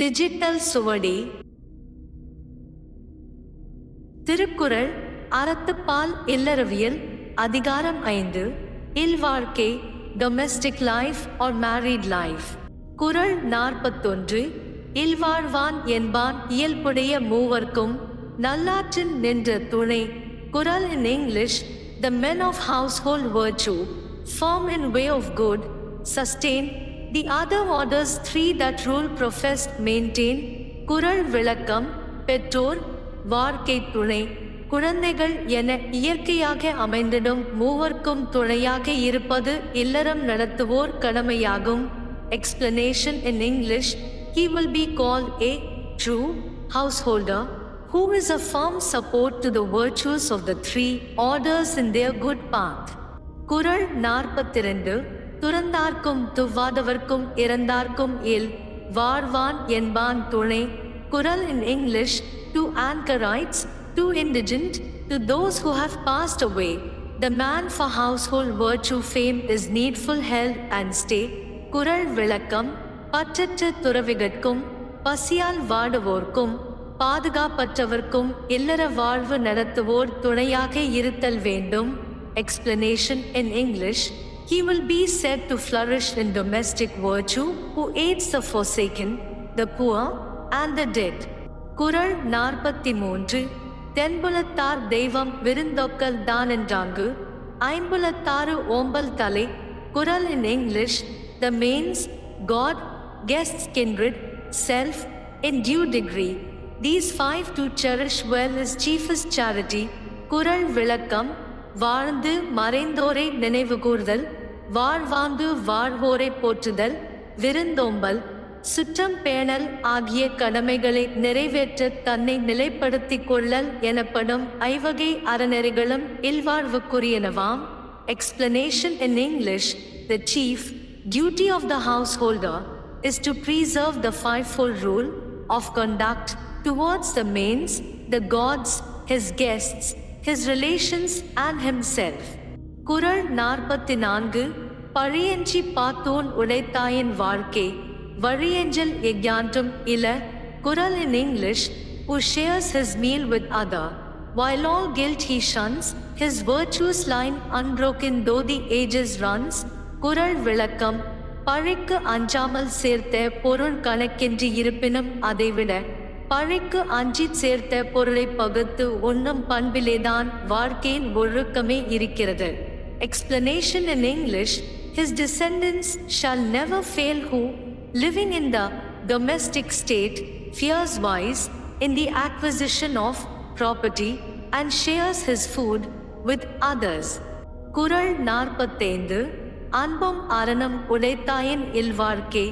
Digitalchuvadi. Thirukkural அறத்துப்பால் இல்லறவியல் அதிகாரம் 5 இல்வாழ்க்கை domestic life or married life. குறள் 41 இல்வாழ்வான் என்பான் இயல்புடைய மூவர்க்கும் நல்லாற்றின் நின்ற துணை. குறள் in English, the men of household virtue, firm in way of good, sustain the other orders three that rule professed maintain. குறள் விளக்கம் பெற்றோர் வாழ்க்கை துணை குழந்தைகள் என இயற்கையாக அமைந்திடும் மூவர்க்கும் துணையாக இருப்பது இல்லறம் நடத்துவோர் கடமையாகும். Explanation in English, he will be called a true householder who is a firm support to the virtues of the three orders in their good path. குறள் 42 துறந்தார்க்கும் துவாதவர்க்கும் இறந்தார்க்கும் இல் வாழ்வான் என்பான் துணை. குறள் in English, to anchorites, to indigent, to those who have passed away, the man for household virtue fame is needful health and stay. குறள் விளக்கம் பற்றற்ற துறவிகட்கும் பசியால் வாடுவோர்க்கும் பாதுகாப்பற்றவர்க்கும் இல்லற வாழ்வு நடத்துவோர் துணையாக இருத்தல் வேண்டும். Explanation in English, he will be said to flourish in domestic virtue who aids the forsaken, the poor and the dead. குறள் 43 தென்புலத்தார் தெய்வம் விருந்தொக்கல் தானென்றாங்கு ஐம்புலத்தாறு ஓம்பல் தலை. குறள் in English, the mains, God, guests, kindred, self, in due degree. These five to cherish well is chiefest charity. குறள் விளக்கம் வாழ்ந்து மறைந்தோரை நினைவுகூர்தல், வாழ்வாங்கு வாழ்வோரை போற்றுதல், விருந்தோம்பல், சுற்றம் பேணல் ஆகிய கடமைகளை நிறைவேற்ற தன்னை நிலைப்படுத்திக் கொள்ளல் எனப்படும் ஐவகை அறநெறிகளும் இல்வாழ்வுக்குரியனவாம். Explanation in English, the chief duty of the householder is to preserve the fivefold rule of conduct towards the mains, the gods, his guests, his relations and himself. குறள் 44 பழியஞ்சி பாத்தோன் உடைத்தாயின் வாழ்க்கை வழியஞ்சல் எக்யான்றும் இல. குறள் in English, who shares his meal with other, while all guilt he shuns, his virtues line unbroken though the ages runs. குறள் விளக்கம் பழிக்கு அஞ்சாமல் சேர்த்த பொருள் கணக்கின்றி இருப்பினும் அதைவிட பழிக்கு அஞ்சி சேர்த்த பொருளை பகுத்து உண்ணும் பண்பிலேதான் வாழ்க்கையின் ஒழுக்கமே இருக்கிறது. Explanation in English, his descendants shall never fail who, living in the domestic state, fears wise in the acquisition of property and shares his food with others. குறள் 45 அன்பும் அறனும் உடைத்தாயின் இல்வாழ்க்கை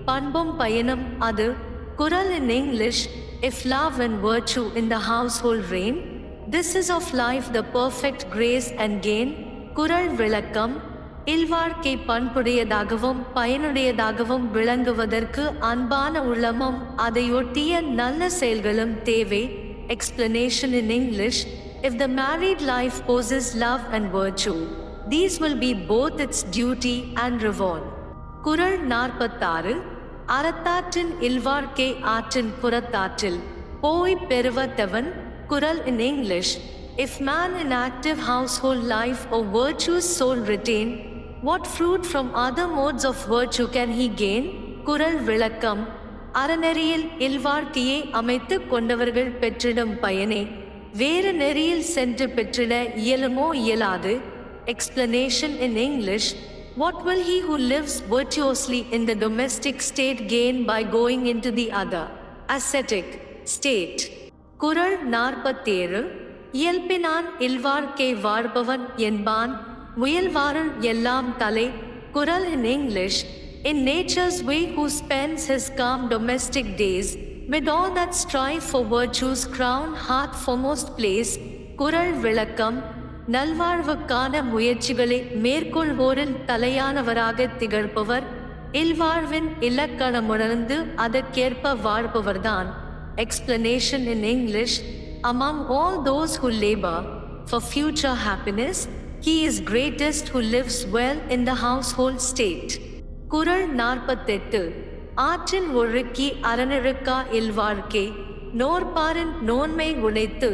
பண்பும் பயனும் அது. குறள் in English, if love and virtue in the household reign, this is of life the perfect grace and gain. குறள் விளக்கம் இல்வாழ்க்கை பண்புடையதாகவும் பயனுடையதாகவும் விளங்குவதற்கு அன்பான உள்ளமும் அதையொட்டிய நல்ல செயல்களும் தேவை. Explanation in English, if the married life possesses love and virtue, these will be both its duty and reward. குறள் 46 அறத்தாற்றின் இல்வாழ்க்கை ஆற்றின் புறத்தாற்றில் போய் பெறுவத்தவன். குறள் in English, if man in active household life or virtues soul retain, what fruit from other modes of virtue can he gain? குறள் விளக்கம் அறநெறியில் இல்வாழ்க்கையை அமைத்து கொண்டவர்கள் பெற்றிடும் பயனே வேறு நெறியில் சென்று பெற்றிட இயலுமோ இயலாது. Explanation in English, what will he who lives virtuously in the domestic state gain by going into the other, ascetic, state? குறள் 47 இயல்பினான் இல்வாழ்க்கை வாழ்பவன் என்பான் முயல்வாருள் எல்லாம் தலை. குறள் in English, in nature's way who spends his calm domestic days, with all that strive for virtue's crown heart foremost place. குறள் விளக்கம் நல்வாழ்வுக்கான முயற்சிகளை மேற்கொள்வோரில் தலையானவராக திகழ்பவர் இல்வாழ்வின் இலக்கணமுணர்ந்து அதற்கேற்ப வாழ்பவர்தான். Explanation in English, among all those who labor for future happiness, he is greatest who lives well in the household state. குறள் 48 ஆற்றின் ஒழுக்கி அறநிழுக்கா இல்வாழ்க்கை நோர்பாரின் நோன்மை உழைத்து.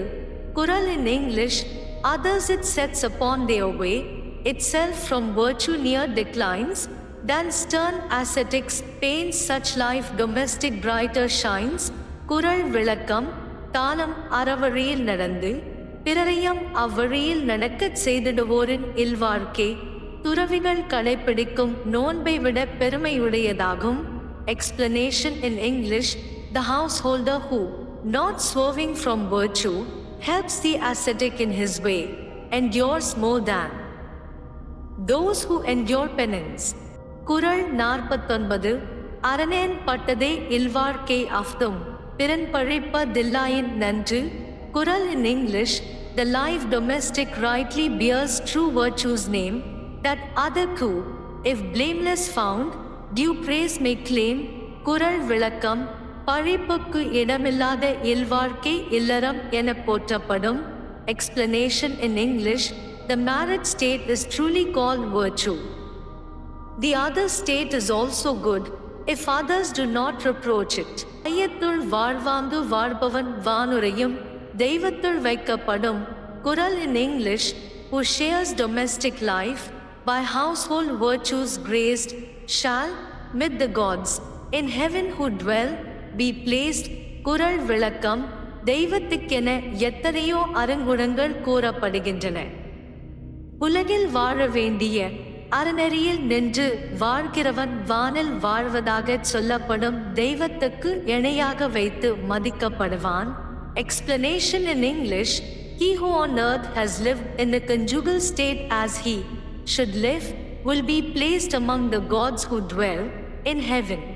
குறள் in English, others it sets upon their way, itself from virtue near declines, than stern ascetics paints such life domestic brighter shines. குறள் விளக்கம். தானம் அறவழியில் நடந்து பிறரையும் அவ்வழியில் நடக்கச் செய்திடுவோரின் இல்வாழ்க்கை துறவிகள் கடைப்பிடிக்கும் நோன்பை விட பெருமையுடையதாகும். Explanation in English, the householder who, not swerving from virtue, helps the ascetic in his way, endures more than those who endure penance. குறள் 49. அரணேன் பட்டதே இல்வாழ்க்கை ஆஃப்தும் பிறன் பழிப்பதில்லாயின் நன்று. குறள் in English, the life domestic rightly bears true virtue's name, that other who, if blameless found, due praise may claim. குறள் விளக்கம். பழிப்புக்கு இடமில்லாத இல்வாழ்க்கை இல்லறம் என போற்றப்படும். Explanation in English, the married state is truly called virtue. The other state is also good, if others do not reproach it. ஐயத்துள் வாழ்வாங்கு வாழ்பவன் வானுரையும் தெய்வத்துள் வைக்கப்படும். குறள் in English, who shares domestic life, by household virtues graced, shall, mid the gods, in heaven who dwell, be placed. குறள் விளக்கம். தெய்வத்துக்கென எத்தனையோ அருங்குணங்கள் கூறப்படுகின்றன. உலகில் வாழ வேண்டிய அறநெறியில் நின்று வாழ்கிறவன் வானில் வாழ்வதாக சொல்லப்படும் தெய்வத்துக்கு இணையாக வைத்து மதிக்கப்படுவான். Explanation in English, he who on earth has lived in the conjugal state as he should live, will be placed among the gods who dwell in heaven.